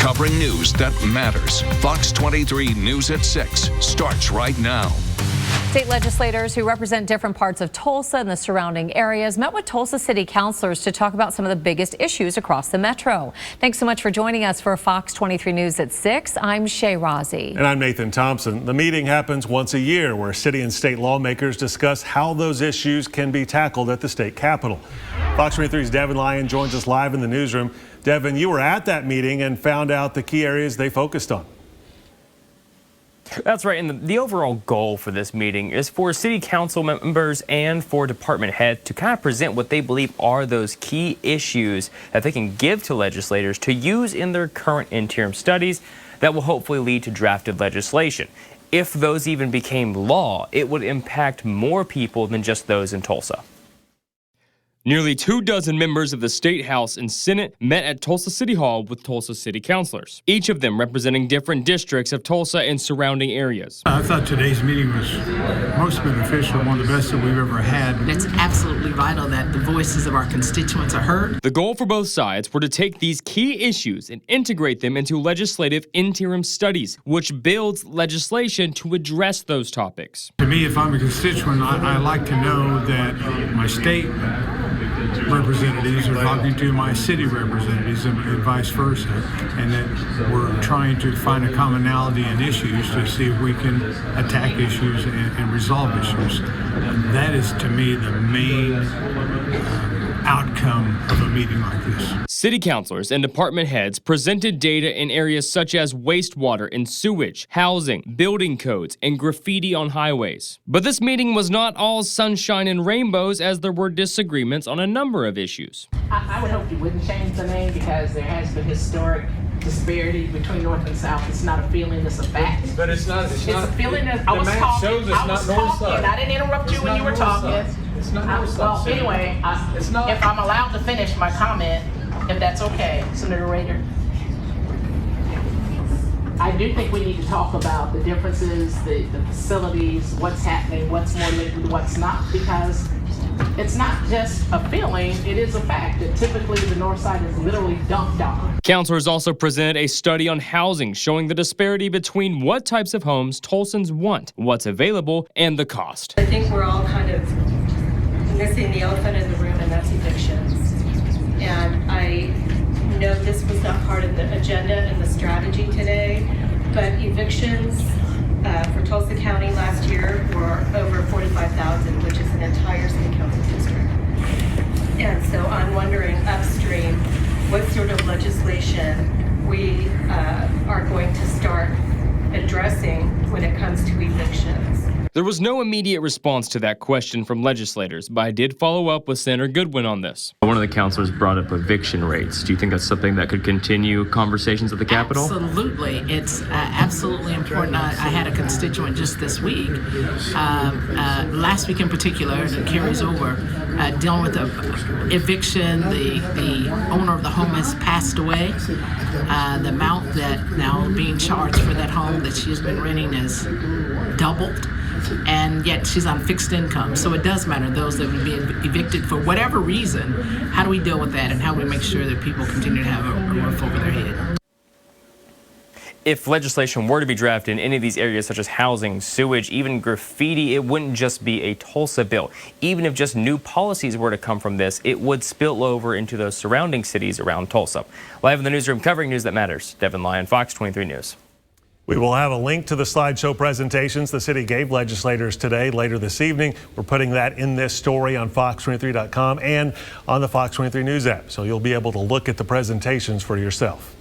covering news that matters. Fox 23 News at 6 starts right now. State legislators who represent different parts of Tulsa and the surrounding areas met with Tulsa City Councilors to talk about some of the biggest issues across the metro. Thanks so much for joining us for Fox 23 News at 6. I'm Shay Rozzi. And I'm Nathan Thompson. The meeting happens once a year where city and state lawmakers discuss how those issues can be tackled at the state capitol. Fox 23's Devin Lyon joins us live in the newsroom. Devin, you were at that meeting and found out the key areas they focused on. That's right, and the overall goal for this meeting is for city council members and for department heads to kind of present what they believe are those key issues that they can give to legislators to use in their current interim studies that will hopefully lead to drafted legislation. If those even became law, it would impact more people than just those in Tulsa. Nearly 24 members of the State House and Senate met at Tulsa City Hall with Tulsa City Councilors, each of them representing different districts of Tulsa and surrounding areas. I thought today's meeting was most beneficial, one of the best that we've ever had. It's absolutely vital that the voices of our constituents are heard. The goal for both sides were to take these key issues and integrate them into legislative interim studies, which builds legislation to address those topics. To me, if I'm a constituent, I like to know that my state representatives are talking to my city representatives and vice versa, and that we're trying to find a commonality in issues to see if we can attack issues and resolve issues. And that is, to me, the main outcome of a meeting like this. City councilors and department heads presented data in areas such as wastewater and sewage, housing, building codes, and graffiti on highways. But this meeting was not all sunshine and rainbows, as there were disagreements on a number of issues. I would hope you wouldn't change the name, because there has been historic disparity between North and South. It's not a feeling, it's a fact. But it's not. It's a feeling that I was talking. I didn't interrupt you when you were talking. It's not north side. Well, anyway, if I'm allowed to finish my comment, if that's okay, Senator Rader. I do think we need to talk about the differences, the facilities, what's happening, what's more liquid, what's not, because it's not just a feeling, it is a fact that typically the north side is literally dumped on. Councilors also presented a study on housing showing the disparity between what types of homes Tulsans want, what's available, and the cost. I think we're all kind of missing the elephant in the room, and that's evictions. And I know this was not part of the agenda and the strategy today, but evictions for Tulsa County last year were over 45,000, which is an entire city council district. And so I'm wondering upstream what sort of legislation we are going to start addressing when it comes to evictions. There was no immediate response to that question from legislators, but I did follow up with Senator Goodwin on this. One of the councilors brought up eviction rates. Do you think that's something that could continue conversations at the Capitol? Absolutely. It's absolutely important. I had a constituent just this week, last week in particular, and it carries over, dealing with the eviction. The owner of the home has passed away. The amount that now being charged for that home that she's been renting is doubled. And yet she's on fixed income. So it does matter, those that would be evicted for whatever reason. How do we deal with that, and how do we make sure that people continue to have a roof over their head? If legislation were to be drafted in any of these areas such as housing, sewage, even graffiti, it wouldn't just be a Tulsa bill. Even if just new policies were to come from this, it would spill over into those surrounding cities around Tulsa. Live in the newsroom covering news that matters, Devin Lyon, Fox 23 News. We will have a link to the slideshow presentations the city gave legislators today later this evening. We're putting that in this story on fox23.com and on the Fox 23 News app, so you'll be able to look at the presentations for yourself.